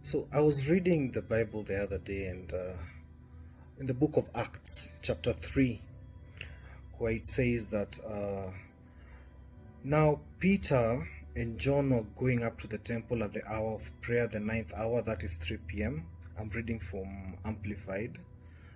So I was reading the Bible the other day, and in the book of Acts, chapter 3, where it says that now Peter and John were going up to the temple at the hour of prayer, the ninth hour, that is 3 p.m. I'm reading from Amplified,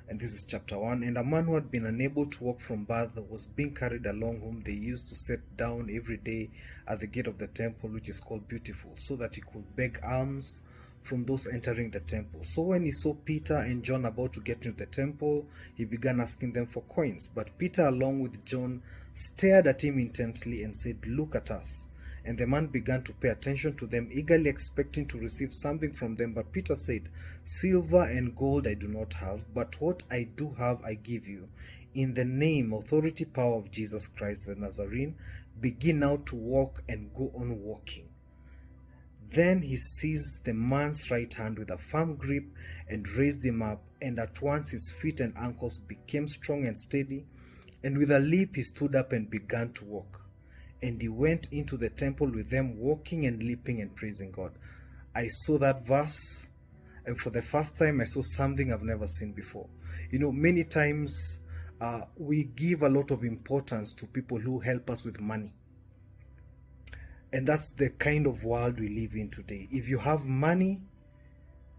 and this is chapter 1. And a man who had been unable to walk from birth was being carried along, whom they used to set down every day at the gate of the temple, which is called Beautiful, so that he could beg alms from those entering the temple. So when he saw Peter and John about to get into the temple, he began asking them for coins. But Peter, along with John, stared at him intently and said, "Look at us." And the man began to pay attention to them, eagerly expecting to receive something from them. But Peter said, "Silver and gold I do not have, but what I do have I give you. In the name, authority, power of Jesus Christ the Nazarene, begin now to walk and go on walking." Then he seized the man's right hand with a firm grip and raised him up, and at once his feet and ankles became strong and steady, and with a leap he stood up and began to walk. And he went into the temple with them, walking and leaping and praising God. I saw that verse, and for the first time I saw something I've never seen before. Many times we give a lot of importance to people who help us with money. And that's the kind of world we live in today. If you have money,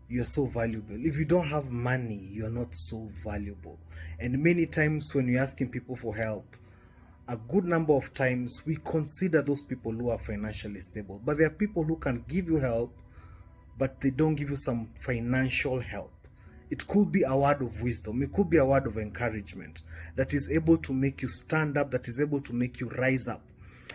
you're so valuable. If you don't have money, you're not so valuable. And many times when we're asking people for help, a good number of times we consider those people who are financially stable. But there are people who can give you help, but they don't give you some financial help. It could be a word of wisdom. It could be a word of encouragement that is able to make you stand up, that is able to make you rise up.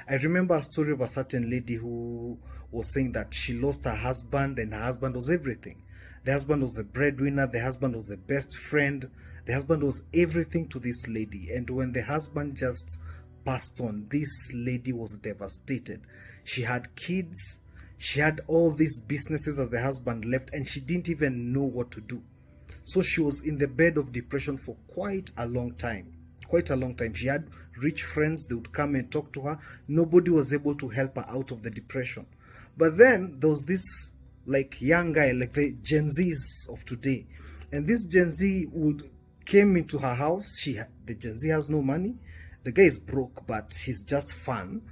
I remember a story of a certain lady who was saying that she lost her husband, and her husband was everything. The husband was the breadwinner, the husband was the best friend, the husband was everything to this lady. And when the husband just passed on, this lady was devastated. She had kids, she had all these businesses that the husband left, and she didn't even know what to do. So she was in the bed of depression for quite a long time. She had rich friends, they would come and talk to her. Nobody was able to help her out of the depression. But then there was this young guy, like the Gen Zs of today. And this Gen Z came into her house. The Gen Z has no money. The guy is broke, but he's just fun.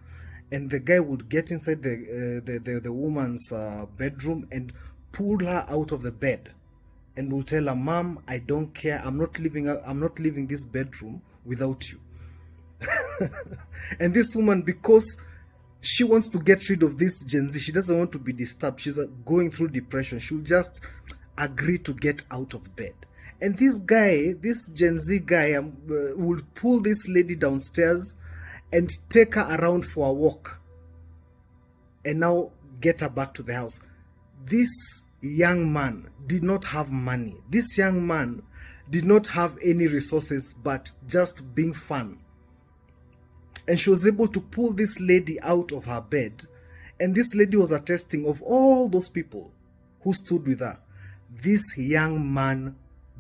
And the guy would get inside the woman's bedroom and pull her out of the bed, and will tell her, "Mom, I don't care. I'm not leaving this bedroom without you." And this woman, because she wants to get rid of this Gen Z, she doesn't want to be disturbed. She's going through depression. She'll just agree to get out of bed. And this Gen Z guy, will pull this lady downstairs and take her around for a walk, and now get her back to the house. This young man did not have money. This young man did not have any resources, but just being fun. And she was able to pull this lady out of her bed. And this lady was attesting of all those people who stood with her. This young man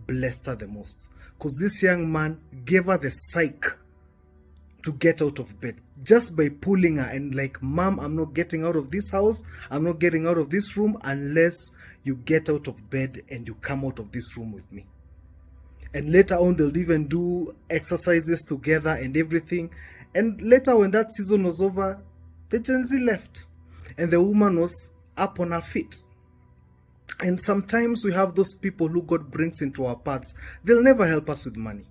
blessed her the most, because this young man gave her the psych to get out of bed just by pulling her and "Mom, I'm not getting out of this house. I'm not getting out of this room unless you get out of bed and you come out of this room with me." And later on, they'll even do exercises together and everything. And later, when that season was over, the Gen Z left, and the woman was up on her feet. And sometimes we have those people who God brings into our paths. They'll never help us with money.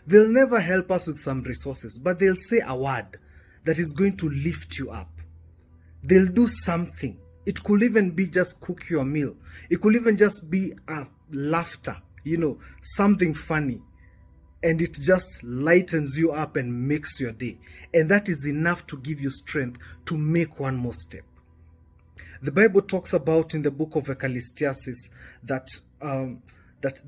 They'll never help us with some resources, but they'll say a word that is going to lift you up. They'll do something. It could even be just cook you a meal. It could even just be a laughter, something funny. And it just lightens you up and makes your day. And that is enough to give you strength to make one more step. The Bible talks about in the book of Ecclesiastes that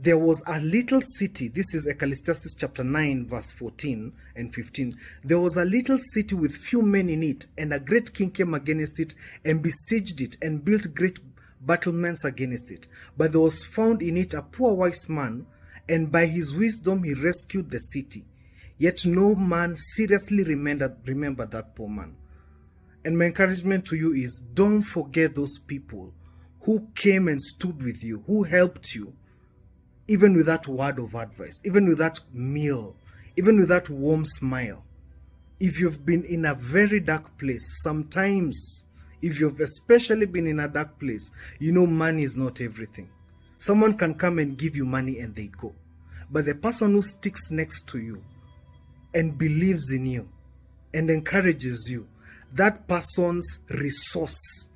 there was a little city. This is Ecclesiastes chapter 9, verse 14 and 15. There was a little city with few men in it, and a great king came against it and besieged it and built great battlements against it. But there was found in it a poor wise man, and by his wisdom he rescued the city. Yet no man seriously remembered that poor man. And my encouragement to you is, don't forget those people who came and stood with you, who helped you, even with that word of advice, even with that meal, even with that warm smile. If you've been in a very dark place, sometimes, if you've especially been in a dark place, you know money is not everything. Someone can come and give you money and they go. But the person who sticks next to you and believes in you and encourages you, that person's resource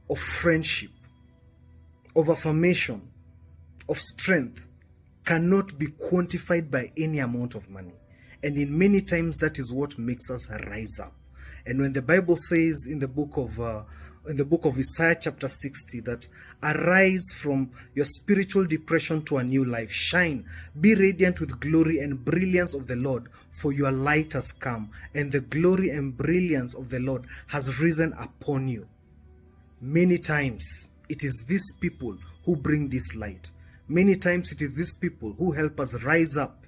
of friendship, of affirmation, of strength cannot be quantified by any amount of money. And in many times, that is what makes us rise up. And when the Bible says in the book of Isaiah chapter 60 that arise from your spiritual depression to a new life, shine, be radiant with glory and brilliance of the Lord, for your light has come, and the glory and brilliance of the Lord has risen upon you. Many times it is these people who bring this light. Many times it is these people who help us rise up,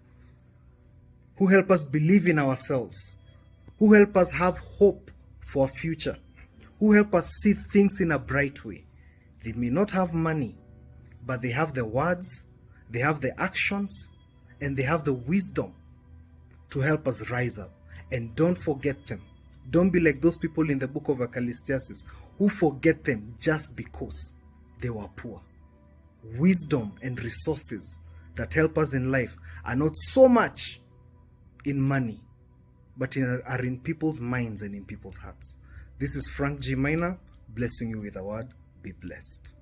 who help us believe in ourselves, who help us have hope for a future, who help us see things in a bright way. They may not have money, but they have the words, they have the actions, and they have the wisdom to help us rise up. And don't forget them. Don't be like those people in the book of Ecclesiastes who forget them just because they were poor. Wisdom and resources that help us in life are not so much in money, but are in people's minds and in people's hearts. This is Frank G. Minor, blessing you with a word. Be blessed.